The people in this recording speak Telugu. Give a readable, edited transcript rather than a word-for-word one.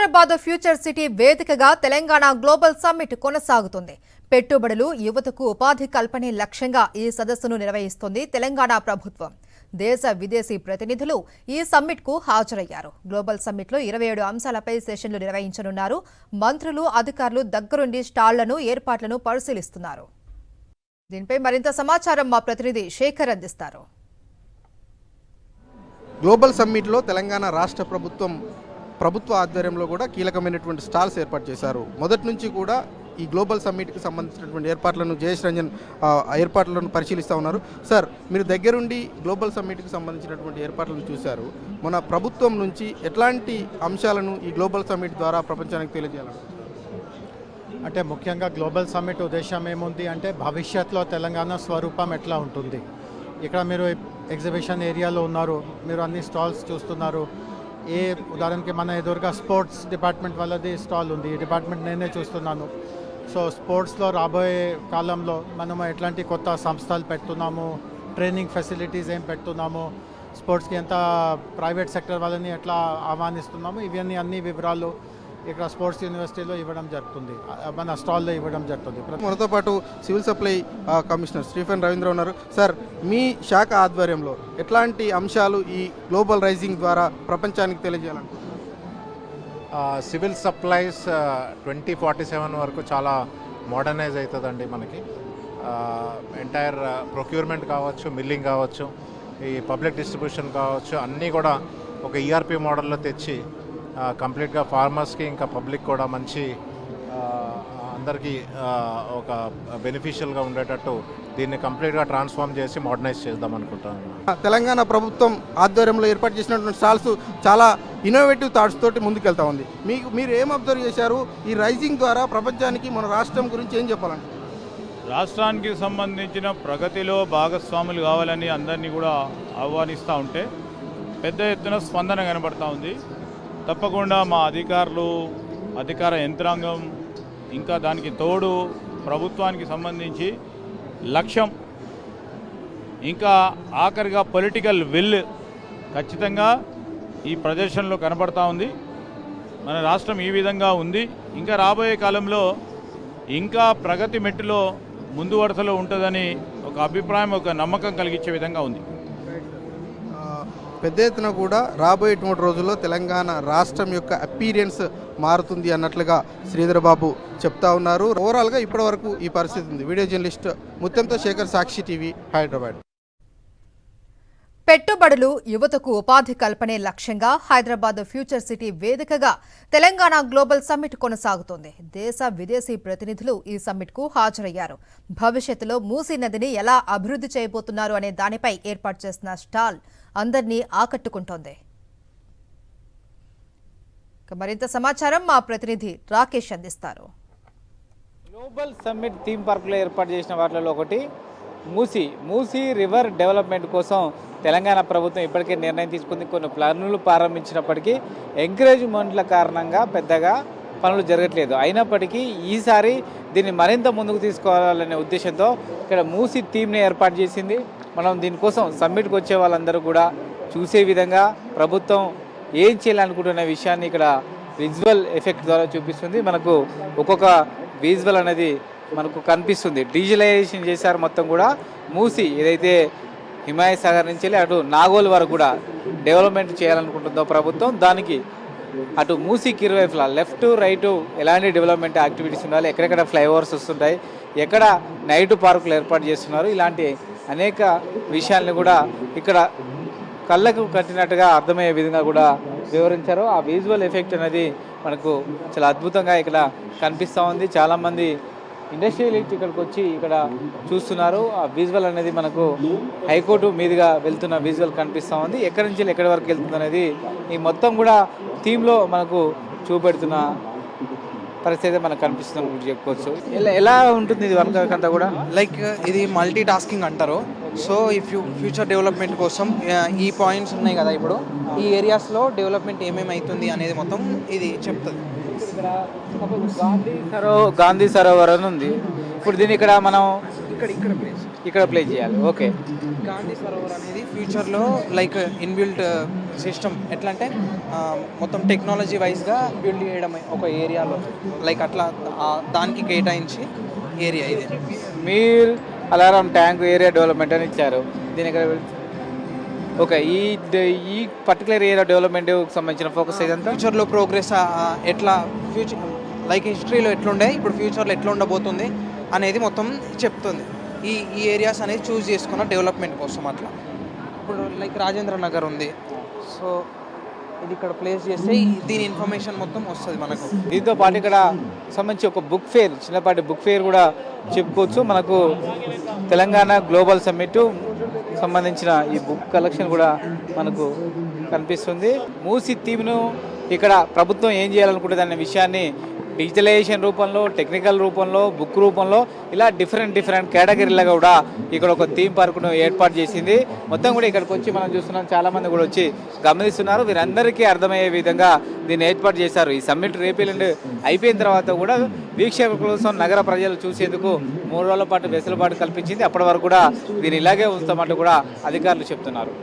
హైదరాబాద్ ఫ్యూచర్ సిటీ వేదికగా తెలంగాణ గ్లోబల్ సమ్మిట్ కొనసాగుతుంది. పెట్టుబడులు, యువతకు ఉపాధి కల్పనే లక్ష్యంగా ఈ సదస్సును నిర్వహిస్తోంది తెలంగాణ ప్రభుత్వం. దేశ విదేశీ ప్రతినిధులు ఈ సమ్మిట్కు హాజరయ్యారు. గ్లోబల్ సమ్మిట్లో 27 అంశాలపై సెషన్లు నిర్వహించనున్నారు. మంత్రులు, అధికారులు దగ్గరుండి స్టాళ్లను, ఏర్పాట్లను పరిశీలిస్తున్నారు. దీనిపై మరింత సమాచారం మా ప్రతినిధి శేఖర్ అందిస్తారు. గ్లోబల్ సమ్మిట్లో తెలంగాణ రాష్ట్ర ప్రభుత్వ ఆధ్వర్యంలో కూడా కీలకమైనటువంటి స్టాల్స్ ఏర్పాటు చేశారు. మొదటి నుంచి కూడా ఈ గ్లోబల్ సమ్మిట్కి సంబంధించినటువంటి ఏర్పాట్లను జయేష్ రంజన్ ఏర్పాట్లను పరిశీలిస్తూ ఉన్నారు. సార్, మీరు దగ్గరుండి గ్లోబల్ సమ్మిట్కి సంబంధించినటువంటి ఏర్పాట్లను చూశారు. మన ప్రభుత్వం నుంచి ఎట్లాంటి అంశాలను ఈ గ్లోబల్ సమ్మిట్ ద్వారా ప్రపంచానికి తెలియజేయాలి? అంటే ముఖ్యంగా గ్లోబల్ సమ్మిట్ ఉద్దేశం ఏముంది అంటే భవిష్యత్తులో తెలంగాణ స్వరూపం ఎట్లా ఉంటుంది. ఇక్కడ మీరు ఎగ్జిబిషన్ ఏరియాలో ఉన్నారు, మీరు అన్ని స్టాల్స్ చూస్తున్నారు. ఉదాహరణకి మన ఎదురుగా స్పోర్ట్స్ డిపార్ట్మెంట్ వాళ్ళది స్టాల్ ఉంది. ఈ డిపార్ట్మెంట్ నేనే చూస్తున్నాను. సో స్పోర్ట్స్లో రాబోయే కాలంలో మనం ఎట్లాంటి కొత్త సంస్థలు పెడుతున్నాము, ట్రైనింగ్ ఫెసిలిటీస్ ఏం పెడుతున్నాము, స్పోర్ట్స్కి ఎంత ప్రైవేట్ సెక్టర్ వాళ్ళని ఎట్లా ఆహ్వానిస్తున్నాము, ఇవన్నీ అన్ని వివరాలు ఇక్కడ స్పోర్ట్స్ యూనివర్సిటీలో ఇవ్వడం జరుగుతుంది, మన స్టాల్లో ఇవ్వడం జరుగుతుంది. మనతో పాటు civil supply commissioner Stephen Ravindra ఉన్నారు. సార్, మీ శాఖ ఆధ్వర్యంలో ఎట్లాంటి అంశాలు ఈ గ్లోబల్ రైజింగ్ ద్వారా ప్రపంచానికి తెలియజేయాలనుకుంటున్నారు? సివిల్ సప్లైస్ 2047 వరకు చాలా మోడర్నైజ్ అవుతుందండి. మనకి ఎంటైర్ ప్రొక్యూర్మెంట్ కావచ్చు, మిల్లింగ్ కావచ్చు, ఈ పబ్లిక్ డిస్ట్రిబ్యూషన్ కావచ్చు, అన్నీ కూడా ఒక ఈఆర్పి మోడల్లో తెచ్చి కంప్లీట్గా ఫార్మర్స్కి ఇంకా పబ్లిక్ కూడా మంచి అందరికీ ఒక బెనిఫిషియల్గా ఉండేటట్టు దీన్ని కంప్లీట్గా ట్రాన్స్ఫార్మ్ చేసి మోడర్నైజ్ చేద్దాం అనుకుంటున్నాను. తెలంగాణ ప్రభుత్వం ఆధ్వర్యంలో ఏర్పాటు చేసినటువంటి స్టాల్స్ చాలా ఇన్నోవేటివ్ థాట్స్ తోటి ముందుకెళ్తా ఉంది. మీరు ఏం అబ్జర్వ్ చేశారు? ఈ రైజింగ్ ద్వారా ప్రపంచానికి మన రాష్ట్రం గురించి ఏం చెప్పాలంటే? రాష్ట్రానికి సంబంధించిన ప్రగతిలో భాగస్వాములు కావాలని అందరినీ కూడా ఆహ్వానిస్తూ ఉంటే పెద్ద ఎత్తున స్పందన కనబడుతూ ఉంది. తప్పకుండా మా అధికార యంత్రాంగం ఇంకా దానికి తోడు ప్రభుత్వానికి సంబంధించి లక్ష్యం ఇంకా ఆఖరిగా పొలిటికల్ విల్ ఖచ్చితంగా ఈ ప్రదర్శనలో కనబడతా ఉంది. మన రాష్ట్రం ఈ విధంగా ఉంది. ఇంకా రాబోయే కాలంలో ఇంకా ప్రగతి మెట్టులో ముందు వరుసలో ఉంటుందని ఒక అభిప్రాయం, ఒక నమ్మకం కలిగించే విధంగా ఉంది. పెద్ద ఎత్తున కూడా రాబోయేటువంటి రోజుల్లో తెలంగాణ రాష్ట్రం యొక్క అపీరియన్స్ మారుతుంది అన్నట్లుగా శ్రీధర్ బాబు చెప్తా ఉన్నారు. ఓవరాల్గా ఇప్పటివరకు ఈ పరిస్థితి ఉంది. వీడియో జర్నలిస్ట్ ముత్యంతో శేఖర్, సాక్షి టీవీ, హైదరాబాద్. పెట్టుబడులు, యువతకు ఉపాధి కల్పనే లక్ష్యంగా హైదరాబాద్ ఫ్యూచర్ సిటీ వేదికగా తెలంగాణ గ్లోబల్ సమ్మిట్ కొనసాగుతోంది. దేశ విదేశీ ప్రతినిధులు ఈ సమ్మిట్కు హాజరయ్యారు. భవిష్యత్తులో మూసీ నదిని ఎలా అభివృద్ధి చేయబోతున్నారు అనే దానిపై ఏర్పాటు చేసిన స్టాల్ అందరినీ ఆకట్టుకుంటోంది. మరింత సమాచారం మా ప్రతినిధి రాకేష్ అందిస్తారు. గ్లోబల్ సమ్మిట్ థీమ్ పార్కులో ఏర్పాటు చేసిన వాటిలో ఒకటి మూసీ రివర్ డెవలప్మెంట్ కోసం తెలంగాణ ప్రభుత్వం ఇప్పటికే నిర్ణయం తీసుకుంది. కొన్ని పనులు ప్రారంభించినప్పటికీ ఎంకరేజ్మెంట్ల కారణంగా పెద్దగా పనులు జరగట్లేదు. అయినప్పటికీ ఈసారి దీన్ని మరింత ముందుకు తీసుకోవాలనే ఉద్దేశంతో ఇక్కడ మూసీ థీమ్ని ఏర్పాటు చేసింది. మనం దీనికోసం సమ్మిట్కి వచ్చే వాళ్ళందరూ కూడా చూసే విధంగా ప్రభుత్వం ఏం చేయాలనుకుంటున్న విషయాన్ని ఇక్కడ విజువల్ ఎఫెక్ట్ ద్వారా చూపిస్తుంది. మనకు ఒక్కొక్క విజువల్ అనేది మనకు కనిపిస్తుంది. డిజిటలైజేషన్ చేశారు మొత్తం కూడా. మూసీ ఏదైతే హిమాయత్ సాగర్ నుంచి అటు నాగోల్ వరకు కూడా డెవలప్మెంట్ చేయాలనుకుంటుందో ప్రభుత్వం, దానికి అటు మూసీకి ఇరువైపులా లెఫ్ట్ రైట్ ఎలాంటి డెవలప్మెంట్ యాక్టివిటీస్ ఉండాలి, ఎక్కడెక్కడ ఫ్లైఓవర్స్ వస్తుంటాయి, ఎక్కడ నైట్ పార్కులు ఏర్పాటు చేస్తున్నారు, ఇలాంటి అనేక విషయాలను కూడా ఇక్కడ కళ్ళకు కట్టినట్టుగా అర్థమయ్యే విధంగా కూడా వివరించారు. ఆ విజువల్ ఎఫెక్ట్ అనేది మనకు చాలా అద్భుతంగా ఇక్కడ కనిపిస్తూ ఉంది. చాలామంది ఇండస్ట్రియలిస్ట్ ఇక్కడికి వచ్చి ఇక్కడ చూస్తున్నారు. ఆ విజువల్ అనేది మనకు హైకోర్టు మీదుగా వెళ్తున్న విజువల్ కనిపిస్తూ ఉంది. ఎక్కడి నుంచి ఎక్కడి వరకు వెళ్తుంది అనేది ఈ మొత్తం కూడా థీమ్లో మనకు చూపెడుతున్న పరిస్థితి మనకు కనిపిస్తుంది చెప్పుకోవచ్చు. ఎలా ఉంటుంది ఇది వర్క్ అంతా కూడా? లైక్ ఇది మల్టీ టాస్కింగ్ అంటారు. సో ఈ ఫ్యూచర్ డెవలప్మెంట్ కోసం ఈ పాయింట్స్ ఉన్నాయి కదా, ఇప్పుడు ఈ ఏరియాస్లో డెవలప్మెంట్ ఏమేమి అవుతుంది అనేది మొత్తం ఇది చెప్తుంది. గాంధీ సరోవర్ అని ఉంది. ఇప్పుడు దీన్ని ఇక్కడ మనం ఇక్కడ ప్లే చేయాలి. ఓకే, గాంధీ సరోవర్ అనేది ఫ్యూచర్లో లైక్ ఇన్బిల్ట్ సిస్టమ్ ఎట్లా అంటే మొత్తం టెక్నాలజీ వైజ్గా బిల్డ్ చేయడం ఒక ఏరియాలో లైక్ అట్లా దానికి కేటాయించి ఏరియా ఇది. మీరు అలారం ట్యాంక్ ఏరియా డెవలప్మెంట్ అని ఇచ్చారు. దీనికి ఓకే, ఈ పర్టికులర్ ఏరియా డెవలప్మెంట్ సంబంధించిన ఫోకస్ ఇదంతా ఫ్యూచర్లో ప్రోగ్రెస్ ఎట్లా ఫ్యూచర్ లైక్ హిస్టరీలో ఎట్లుండే ఇప్పుడు ఫ్యూచర్లో ఎట్లా ఉండబోతుంది అనేది మొత్తం చెప్తుంది. ఈ ఏరియాస్ అనేది చూస్ చేసుకున్న డెవలప్మెంట్ కోసం. అట్లా ఇప్పుడు లైక్ రాజేంద్ర నగర్ ఉంది, సో ఇది ఇక్కడ ప్లేస్ చేస్తే దీని ఇన్ఫర్మేషన్ మొత్తం వస్తుంది మనకు. దీంతో పాటు ఇక్కడ సంబంధించి ఒక బుక్ ఫేర్, చిన్నపాటి బుక్ ఫేర్ కూడా చెప్పుకోవచ్చు. మనకు తెలంగాణ గ్లోబల్ సమ్మిట్ సంబంధించిన ఈ బుక్ కలెక్షన్ కూడా మనకు కనిపిస్తుంది. మూసి థీమ్ను ఇక్కడ ప్రభుత్వం ఏం చేయాలనుకుంటుంది అనే విషయాన్ని డిజిటలైజేషన్ రూపంలో, టెక్నికల్ రూపంలో, బుక్ రూపంలో ఇలా డిఫరెంట్ కేటగిరీలుగా కూడా ఇక్కడ ఒక థీమ్ పార్కును ఏర్పాటు చేసింది. మొత్తం కూడా ఇక్కడికి వచ్చి మనం చూస్తున్నాం, చాలామంది కూడా వచ్చి గమనిస్తున్నారు. వీరందరికీ అర్థమయ్యే విధంగా దీన్ని ఏర్పాటు చేశారు. ఈ సమ్మిట్ రేపేళ్ళండి అయిపోయిన తర్వాత కూడా వీక్షకుల కోసం నగర ప్రజలు చూసేందుకు 3 రోజుల పాటు వెసులుబాటు కల్పించింది. అప్పటి వరకు కూడా దీన్ని ఇలాగే ఉంచుతామంటూ కూడా అధికారులు చెప్తున్నారు.